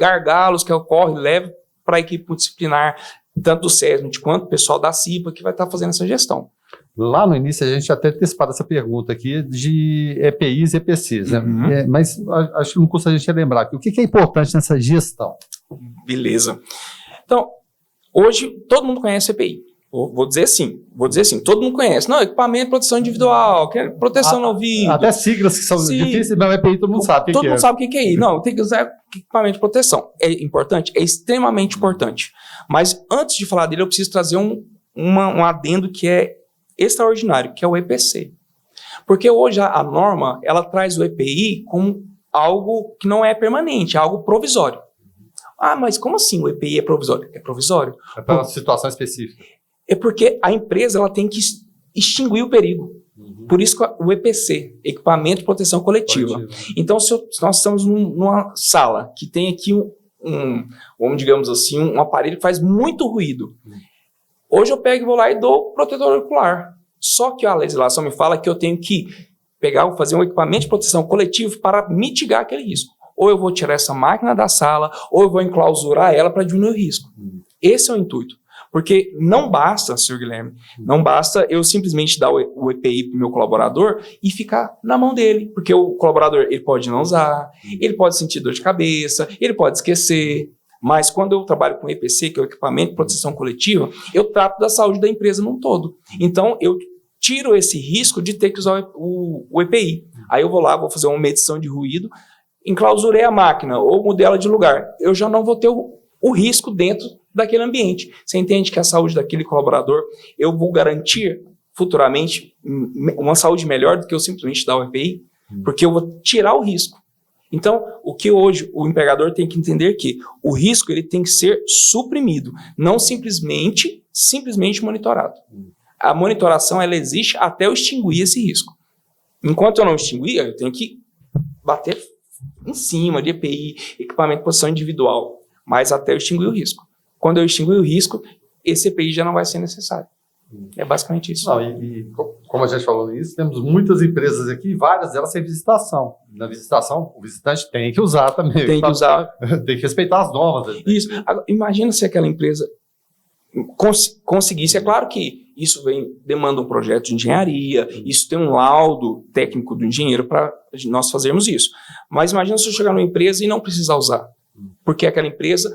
gargalos que ocorrem, leva para a equipe multidisciplinar, tanto do SESMIT quanto o pessoal da CIPA, que vai estar fazendo essa gestão. Lá no início, a gente até antecipado essa pergunta aqui de EPIs e EPCs, né? Mas acho que não custa a gente lembrar aqui. O que é importante nessa gestão? Beleza. Então, hoje, todo mundo conhece EPI. Vou dizer assim, todo mundo conhece. Não, equipamento de proteção individual, proteção no ouvido. Até siglas que são difíceis, mas EPI todo mundo sabe o que é. Todo mundo sabe o que é. Não, tem que usar equipamento de proteção. É importante? É extremamente importante. Mas antes de falar dele, eu preciso trazer um adendo que é extraordinário, que é o EPC. Porque hoje a norma, ela traz o EPI como algo que não é permanente, é algo provisório. Mas como assim o EPI é provisório? É provisório. É para uma situação específica. É porque a empresa ela tem que extinguir o perigo. Por isso que o EPC, Equipamento de Proteção Coletiva. Então, se nós estamos numa sala que tem aqui digamos assim, um aparelho que faz muito ruído, hoje eu pego e vou lá e dou protetor auricular. Só que a legislação me fala que eu tenho que fazer um equipamento de proteção coletivo para mitigar aquele risco. Ou eu vou tirar essa máquina da sala, ou eu vou enclausurar ela para diminuir o risco. Esse é o intuito. Porque não basta, senhor Guilherme, não basta eu simplesmente dar o EPI para o meu colaborador e ficar na mão dele. Porque o colaborador ele pode não usar, ele pode sentir dor de cabeça, ele pode esquecer. Mas quando eu trabalho com EPC, que é o equipamento de proteção coletiva, eu trato da saúde da empresa num todo. Então, eu tiro esse risco de ter que usar o EPI. Aí eu vou lá, vou fazer uma medição de ruído, enclausurei a máquina ou mudei ela de lugar. Eu já não vou ter o risco dentro daquele ambiente. Você entende que a saúde daquele colaborador, eu vou garantir futuramente uma saúde melhor do que eu simplesmente dar o EPI? Porque eu vou tirar o risco. Então, o que hoje o empregador tem que entender que o risco ele tem que ser suprimido, não simplesmente monitorado. A monitoração ela existe até eu extinguir esse risco. Enquanto eu não extinguir, eu tenho que bater em cima de EPI, equipamento de posição individual, mas até eu extinguir o risco. Quando eu extinguir o risco, esse EPI já não vai ser necessário. É basicamente isso. Não, como a gente falou nisso, temos muitas empresas aqui, várias delas sem visitação. Na visitação, o visitante tem que usar também. Tem que usar. Tem que respeitar as normas. Isso. Agora, imagina se aquela empresa conseguisse. É claro que isso demanda um projeto de engenharia, isso tem um laudo técnico do engenheiro para nós fazermos isso. Mas imagina se eu chegar numa empresa e não precisar usar, porque aquela empresa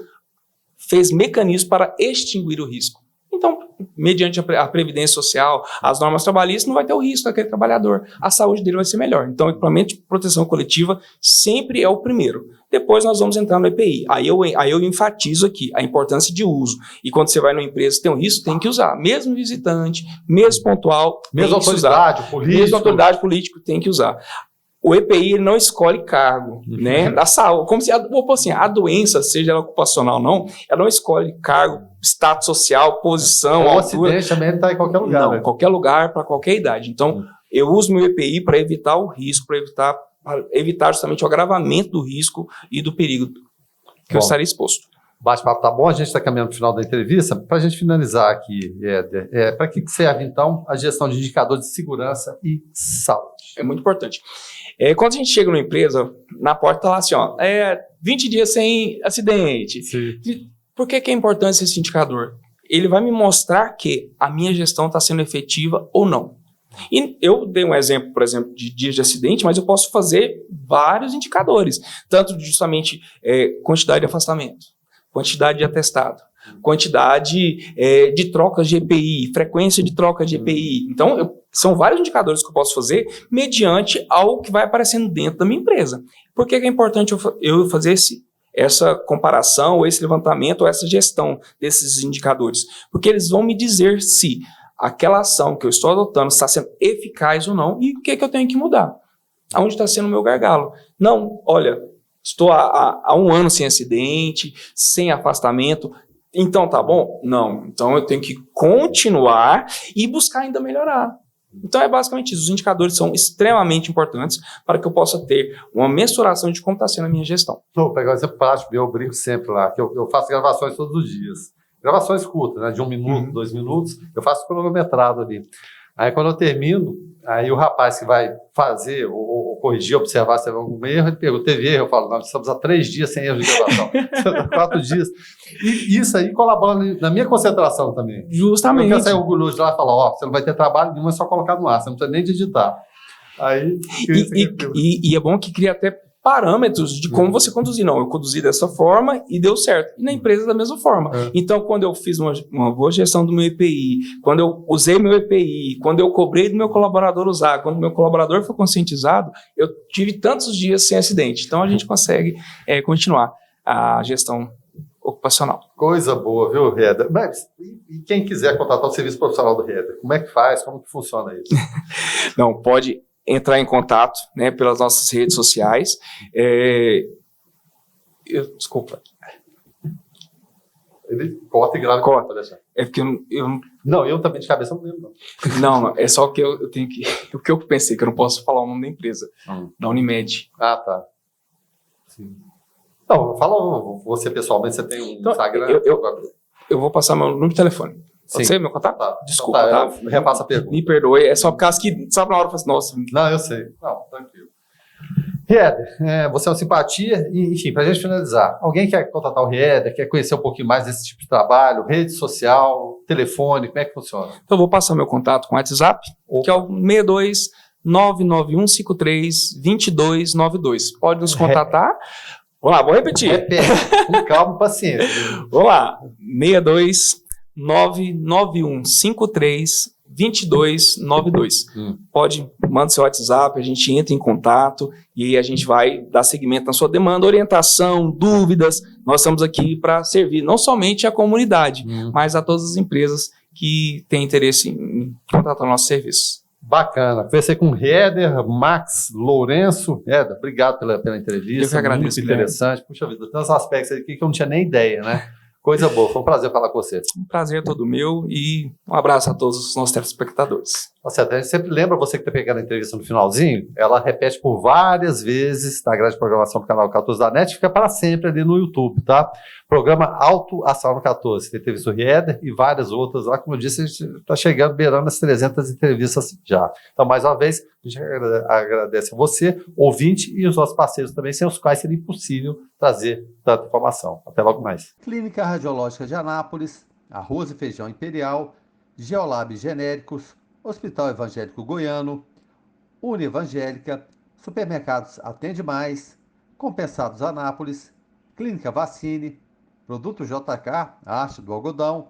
fez mecanismos para extinguir o risco. Então, mediante a previdência social, as normas trabalhistas, não vai ter o risco daquele trabalhador. A saúde dele vai ser melhor. Então, o equipamento de proteção coletiva sempre é o primeiro. Depois nós vamos entrar no EPI. Aí eu enfatizo aqui a importância de uso. E quando você vai numa empresa que tem um risco, tem que usar. Mesmo visitante, mesmo pontual, mesmo autoridade política. Mesmo autoridade política, tem que usar. O EPI não escolhe cargo, né? A saúde, como se a doença, seja ela ocupacional ou não, ela não escolhe cargo, status social, posição, o altura. acidente também está em qualquer lugar. Não, né? Qualquer lugar, para qualquer idade. Então, eu uso meu EPI para evitar o risco, para evitar justamente o agravamento do risco e do perigo que eu estaria exposto. O bate-papo tá bom, a gente está caminhando para o final da entrevista. Para a gente finalizar aqui, Éder, para que serve, então, a gestão de indicadores de segurança e saúde? É muito importante. Quando a gente chega numa empresa, na porta está lá assim, 20 dias sem acidente. Sim. Por que é importante esse indicador? Ele vai me mostrar que a minha gestão está sendo efetiva ou não. E eu dei um exemplo, por exemplo, de dias de acidente, mas eu posso fazer vários indicadores, tanto justamente quantidade de afastamento, quantidade de atestado, quantidade de trocas de EPI, frequência de troca de EPI. Então, são vários indicadores que eu posso fazer mediante algo que vai aparecendo dentro da minha empresa. Por que é importante eu fazer essa comparação, ou esse levantamento, ou essa gestão desses indicadores? Porque eles vão me dizer se aquela ação que eu estou adotando está sendo eficaz ou não, e o que é que eu tenho que mudar. Aonde está sendo o meu gargalo? Não, olha, estou há 1 ano sem acidente, sem afastamento, então tá bom? Não, então eu tenho que continuar e buscar ainda melhorar. Então é basicamente isso, os indicadores são extremamente importantes para que eu possa ter uma mensuração de como está sendo a minha gestão. Vou pegar um exemplo prático, eu brinco sempre lá, que eu faço gravações todos os dias. Gravações curtas, né, de 1 minuto, 2 minutos, eu faço cronometrado ali. Aí quando eu termino, aí o rapaz que vai fazer, ou corrigir, observar se teve algum erro, ele pergunta, teve erro? Eu falo, não, estamos há 3 dias sem erro de gravação, 4 dias. E isso aí colabora na minha concentração também. Justamente. Eu quero sair orgulhoso de lá e falar, você não vai ter trabalho nenhum, é só colocar no ar, você não precisa nem digitar. Aí, e é bom que cria até parâmetros de como você conduzir. Não, eu conduzi dessa forma e deu certo. E na empresa da mesma forma. Então, quando eu fiz uma boa gestão do meu EPI, quando eu usei meu EPI, quando eu cobrei do meu colaborador usar, quando o meu colaborador foi conscientizado, eu tive tantos dias sem acidente. Então, a gente consegue continuar a gestão ocupacional. Coisa boa, viu, Éder? Mas e quem quiser contratar o serviço profissional do Éder, como é que faz? Como que funciona isso? Não, pode entrar em contato, né, pelas nossas redes sociais. Desculpa. Ele corta e grava. Corta. É porque Não, eu também de cabeça não lembro. Não, é só que eu tenho que... O que eu pensei, que eu não posso falar o nome da empresa. Da Unimed. Ah, tá. Sim. Não, fala você pessoalmente, você tem um Instagram? Eu vou passar meu número de telefone. Pode ser meu contato? Tá. Desculpa, tá? Repassa a pergunta. Me perdoe, é só por causa que, sabe, na hora eu falo assim, nossa... Não, eu sei. Não, tranquilo. Éder, você é uma simpatia, e, enfim, para a gente finalizar, alguém quer contratar o Éder, quer conhecer um pouquinho mais desse tipo de trabalho, rede social, telefone, como é que funciona? Então eu vou passar meu contato com o WhatsApp, que é o 62 99153 2292. Pode nos contatar. Vamos lá, vou repetir. Repete, com calma e paciência. Vamos lá, 62 99153 2292. Pode, manda seu WhatsApp, a gente entra em contato e aí a gente vai dar seguimento na sua demanda, orientação, dúvidas. Nós estamos aqui para servir não somente a comunidade, mas a todas as empresas que têm interesse em contratar nossos serviços. Bacana. Conversei com o Heather, Max, Lourenço. Heather, obrigado pela entrevista. Eu que agradeço, muito interessante. Puxa vida, tantos aspectos aqui que eu não tinha nem ideia, né? Coisa boa. Foi um prazer falar com você. Um prazer todo meu e um abraço a todos os nossos telespectadores. Tá certo. A gente sempre lembra você que está pegando a entrevista no finalzinho, ela repete por várias vezes na grade de programação do canal 14 da NET, fica para sempre ali no YouTube, tá? Programa Alto Astral no 14. Tem entrevista do Heather e várias outras lá. Como eu disse, a gente está chegando, beirando as 300 entrevistas já. Então, mais uma vez, a gente agradece a você, ouvinte, e os nossos parceiros também, sem os quais seria impossível trazer tanta informação. Até logo mais. Clínica Radiológica de Anápolis, Arroz e Feijão Imperial, Geolab Genéricos, Hospital Evangélico Goiano, Unievangélica, Supermercados Atende Mais, Compensados Anápolis, Clínica Vacine, Produto JK, a Arte do Algodão,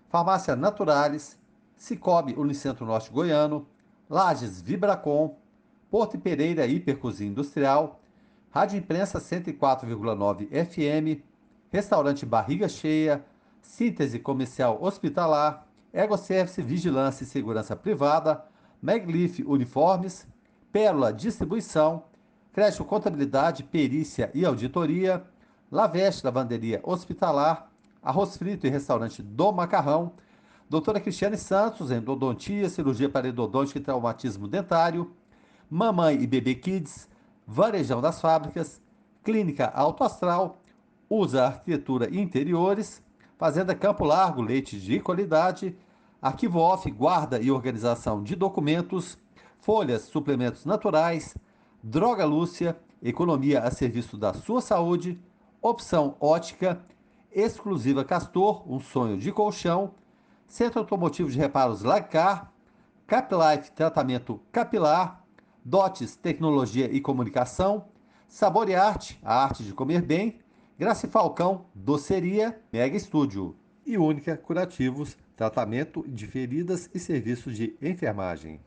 Farmácia Naturalis, Cicobi Unicentro Norte Goiano, Lages Vibracom, Porto Pereira Hipercozinha Industrial, Rádio Imprensa 104,9 FM, Restaurante Barriga Cheia, Síntese Comercial Hospitalar, Egoservice Vigilância e Segurança Privada, Meglif Uniformes, Pérola Distribuição, Crédito Contabilidade, Perícia e Auditoria, Laveste Lavanderia Hospitalar, Arroz Frito e Restaurante do Macarrão, Doutora Cristiane Santos, Endodontia, Cirurgia Parodontítica e Traumatismo Dentário, Mamãe e Bebê Kids, Varejão das Fábricas, Clínica Alto Astral, Usa Arquitetura e Interiores, Fazenda Campo Largo, leite de qualidade, Arquivo Off, guarda e organização de documentos, folhas, suplementos naturais, Droga Lúcia, economia a serviço da sua saúde, Opção Ótica, Exclusiva Castor, um sonho de colchão, Centro Automotivo de Reparos Lagcar, Caplife, tratamento capilar, Dotes, tecnologia e comunicação, Sabor e Arte, a arte de comer bem, Graça e Falcão, doceria, Mega Estúdio e Única Curativos, tratamento de feridas e serviços de enfermagem.